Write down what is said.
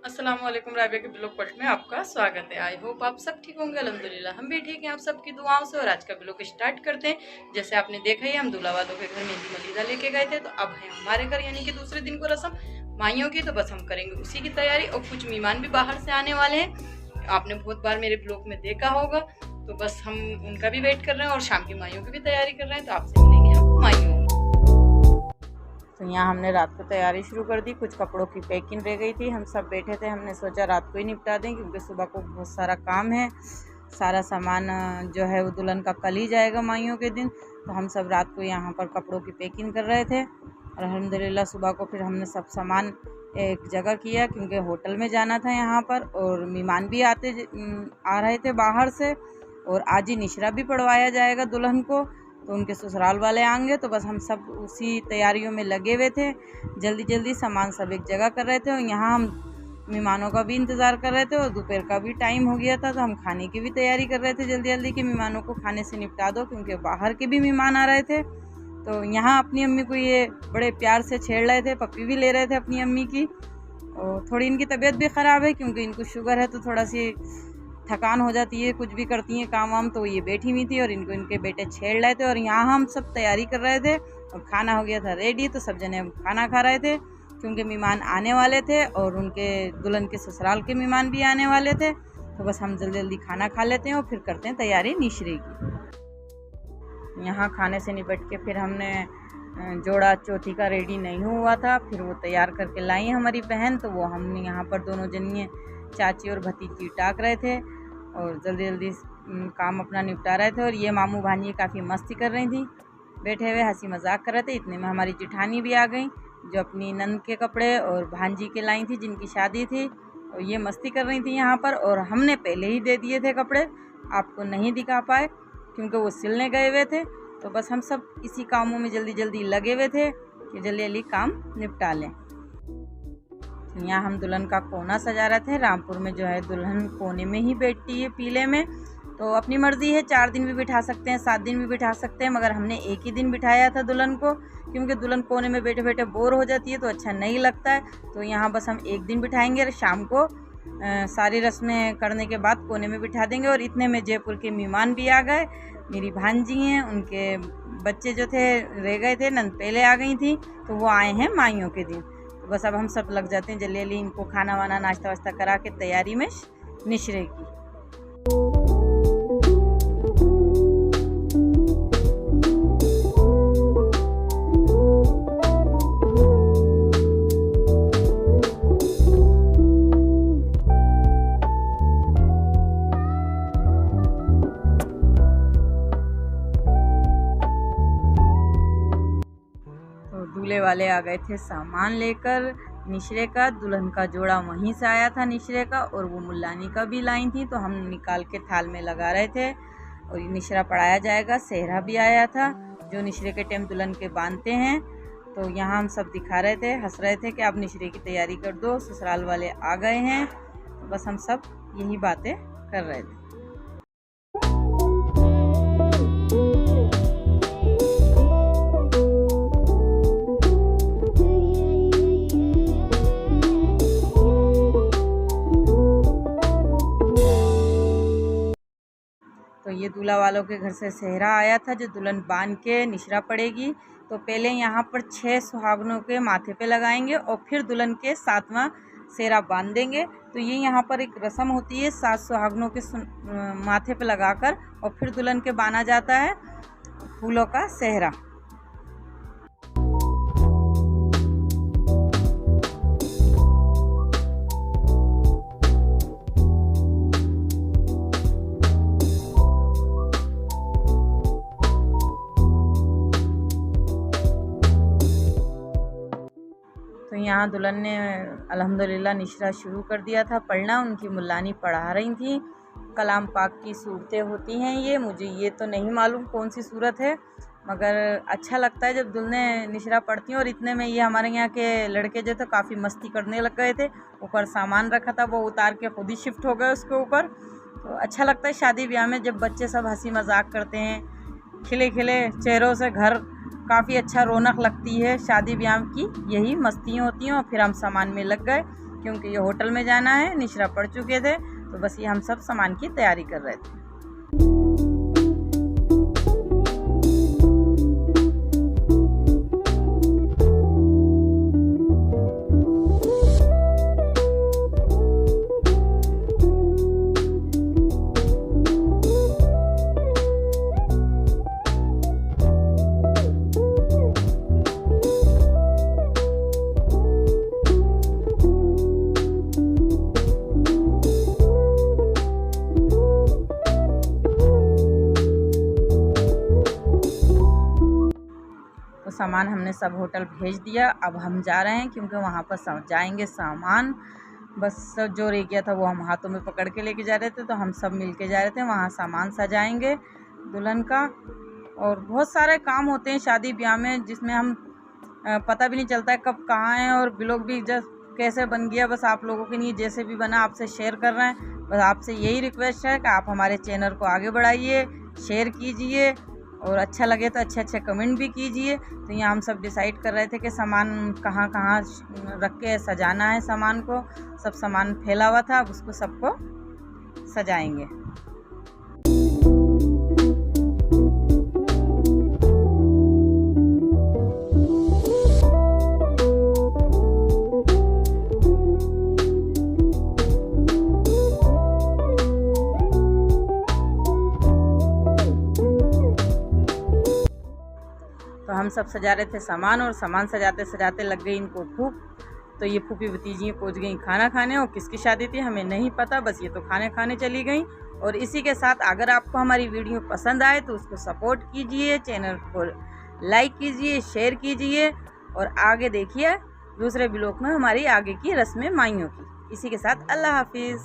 अस्सलाम वालेकुम। राबिया के ब्लॉग पॉस्ट में आपका स्वागत है। आई होप आप सब ठीक होंगे। अल्हम्दुलिल्लाह हम भी ठीक हैं आप सबकी दुआओं से। और आज का ब्लॉग स्टार्ट करते हैं। जैसे आपने देखा ही हम दूल्हा वालों के घर मेहंदी मलीदा लेके गए थे, तो अब है हमारे घर यानी कि दूसरे दिन को रस्म माइयों की। तो बस हम करेंगे उसी की तैयारी। और कुछ मेहमान भी बाहर से आने वाले हैं, आपने बहुत बार मेरे ब्लॉग में देखा होगा। तो बस हम उनका भी वेट कर रहे हैं और शाम की माइयों की भी तैयारी कर रहे हैं। तो आपसे मिलेंगे हम माइयों। तो यहाँ हमने रात को तैयारी शुरू कर दी। कुछ कपड़ों की पैकिंग रह गई थी, हम सब बैठे थे, हमने सोचा रात को ही निपटा दें क्योंकि सुबह को बहुत सारा काम है। सारा सामान जो है वो दुल्हन का कल ही जाएगा माइयों के दिन। तो हम सब रात को यहाँ पर कपड़ों की पैकिंग कर रहे थे। और अल्हम्दुलिल्लाह सुबह को फिर हमने सब सामान एक जगह किया क्योंकि होटल में जाना था यहाँ पर। और मेहमान भी आ रहे थे बाहर से। और आज ही निशरा भी पढ़वाया जाएगा दुल्हन को, तो उनके ससुराल वाले आएंगे। तो बस हम सब उसी तैयारियों में लगे हुए थे। जल्दी जल्दी सामान सब एक जगह कर रहे थे। और यहाँ हम मेहमानों का भी इंतज़ार कर रहे थे और दोपहर का भी टाइम हो गया था, तो हम खाने की भी तैयारी कर रहे थे जल्दी जल्दी कि मेहमानों को खाने से निपटा दो क्योंकि बाहर के भी मेहमान आ रहे थे। तो यहाँ अपनी अम्मी को ये बड़े प्यार से छेड़ रहे थे, पप्पी भी ले रहे थे अपनी अम्मी की। और थोड़ी इनकी तबीयत भी ख़राब है क्योंकि इनको शुगर है, तो थोड़ा सी थकान हो जाती है, कुछ भी करती हैं काम वाम। तो ये बैठी हुई थी और इनको इनके बेटे छेड़ रहे थे। और यहाँ हम सब तैयारी कर रहे थे और खाना हो गया था रेडी। तो सब जने खाना खा रहे थे क्योंकि मेहमान आने वाले थे और उनके दुल्हन के ससुराल के मेहमान भी आने वाले थे। तो बस हम जल्दी जल्दी खाना खा लेते हैं और फिर करते हैं तैयारी निशरे की। यहाँ खाने से निपट के फिर हमने जोड़ा चौथी का रेडी नहीं हुआ था, फिर वो तैयार करके लाई हमारी बहन। तो वो हमने यहाँ पर दोनों जनिए चाची और भतीजी टाक रहे थे और जल्दी जल्दी काम अपना निपटा रहे थे। और ये मामू भांजी काफ़ी मस्ती कर रही थी, बैठे हुए हंसी मजाक कर रहे थे। इतने में हमारी जिठानी भी आ गई जो अपनी नंद के कपड़े और भांजी के लाई थी जिनकी शादी थी। और ये मस्ती कर रही थी यहाँ पर। और हमने पहले ही दे दिए थे कपड़े, आपको नहीं दिखा पाए क्योंकि वो सिलने गए हुए थे। तो बस हम सब इसी कामों में जल्दी जल्दी लगे हुए थे कि जल्दी जल्दी काम निपटा लें। यहाँ हम दुल्हन का कोना सजा रहे थे। रामपुर में जो है दुल्हन कोने में ही बैठती है पीले में। तो अपनी मर्ज़ी है, 4 दिन भी बिठा सकते हैं, 7 दिन भी बिठा सकते हैं, मगर हमने एक ही दिन बिठाया था दुल्हन को क्योंकि दुल्हन कोने में बैठे बैठे बोर हो जाती है तो अच्छा नहीं लगता है। तो यहाँ बस हम एक दिन बिठाएंगे और शाम को सारी रस्में करने के बाद कोने में बिठा देंगे। और इतने में जयपुर के मेहमान भी आ गए। मेरी भांजी हैं, उनके बच्चे जो थे रह गए थे, नंद पहले आ गई थी, तो वो आए हैं माइयों के दिन। तो बस अब हम सब लग जाते हैं जल्दी जल्दी इनको खाना वाना नाश्ता वास्ता करा के तैयारी में निशरे की। दूल्हे वाले आ गए थे सामान लेकर निशरे का। दुल्हन का जोड़ा वहीं से आया था निशरे का, और वो मुल्लानी का भी लाई थी, तो हम निकाल के थाल में लगा रहे थे। और ये निशरा पढ़ाया जाएगा। सेहरा भी आया था जो निशरे के टाइम दुल्हन के बांधते हैं। तो यहाँ हम सब दिखा रहे थे, हंस रहे थे कि आप निशरे की तैयारी कर दो, ससुराल वाले आ गए हैं। तो बस हम सब यही बातें कर रहे थे। तो ये दूल्हा वालों के घर से सेहरा आया था जो दुल्हन बांध के निशरा पड़ेगी। तो पहले यहाँ पर 6 सुहागनों के माथे पे लगाएंगे और फिर दुल्हन के 7वां सेहरा बांध देंगे। तो ये यहाँ पर एक रस्म होती है, 7 सुहागनों के माथे पे लगाकर और फिर दुल्हन के बांधा जाता है फूलों का सेहरा। तो यहाँ दुल्हन ने अल्हम्दुलिल्लाह निशरा शुरू कर दिया था पढ़ना। उनकी मुल्लानी पढ़ा रही थी। कलाम पाक की सूरतें होती हैं ये, मुझे ये तो नहीं मालूम कौन सी सूरत है, मगर अच्छा लगता है जब दुल्हनें निशरा पढ़ती हैं। और इतने में ये हमारे यहाँ के लड़के जो थे काफ़ी मस्ती करने लग गए थे। ऊपर सामान रखा था वो उतार के खुद ही शिफ्ट हो गए उसके ऊपर। तो अच्छा लगता है शादी ब्याह में जब बच्चे सब हंसी मजाक करते हैं, खिले खिले चेहरों से घर काफ़ी अच्छा रौनक लगती है। शादी ब्याह की यही मस्तियाँ होती हैं। और फिर हम सामान में लग गए क्योंकि ये होटल में जाना है। निशरा पढ़ चुके थे तो बस ये हम सब सामान की तैयारी कर रहे थे। तो सामान हमने सब होटल भेज दिया। अब हम जा रहे हैं क्योंकि वहाँ पर जाएंगे सामान बस जो रह गया था वो हम हाथों में पकड़ के लेके जा रहे थे। तो हम सब मिल के जा रहे थे वहाँ सामान सजाएंगे दुल्हन का। और बहुत सारे काम होते हैं शादी ब्याह में जिसमें हम पता भी नहीं चलता है कब कहाँ हैं। और ब्लॉग भी जस्ट कैसे बन गया बस आप लोगों के लिए जैसे भी बना आपसे शेयर कर रहे हैं। बस आपसे यही रिक्वेस्ट है कि आप हमारे चैनल को आगे बढ़ाइए, शेयर कीजिए और अच्छा लगे तो अच्छे अच्छे कमेंट भी कीजिए। तो यहाँ हम सब डिसाइड कर रहे थे कि सामान कहाँ कहाँ रख के सजाना है। सामान को सब सामान फैला हुआ था, अब उसको सबको सजाएंगे। तो हम सब सजा रहे थे सामान और सामान सजाते सजाते लग गई इनको भूख। तो ये फूफी भतीजी पहुंच गई खाना खाने। और किसकी शादी थी हमें नहीं पता, बस ये तो खाने खाने चली गई। और इसी के साथ अगर आपको हमारी वीडियो पसंद आए तो उसको सपोर्ट कीजिए, चैनल को लाइक कीजिए, शेयर कीजिए और आगे देखिए दूसरे ब्लॉग में हमारी आगे की रस्में माइयों की। इसी के साथ अल्लाह हाफिज़।